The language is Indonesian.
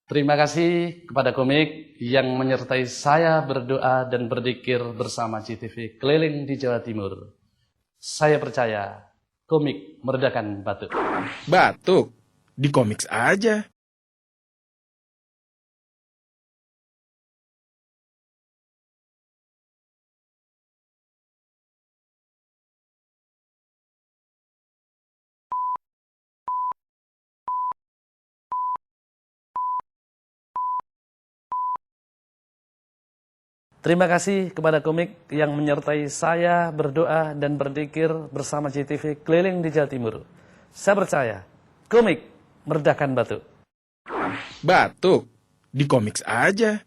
Terima kasih kepada komik yang menyertai saya berdoa dan berzikir bersama GTV keliling di Jawa Timur. Saya percaya komik meredakan batuk. Batuk? Di Komix aja. Terima kasih kepada komik yang menyertai saya berdoa dan berzikir bersama GTV keliling di Jawa Timur. Saya percaya komik meredakan batuk. Batuk? Di Komix aja.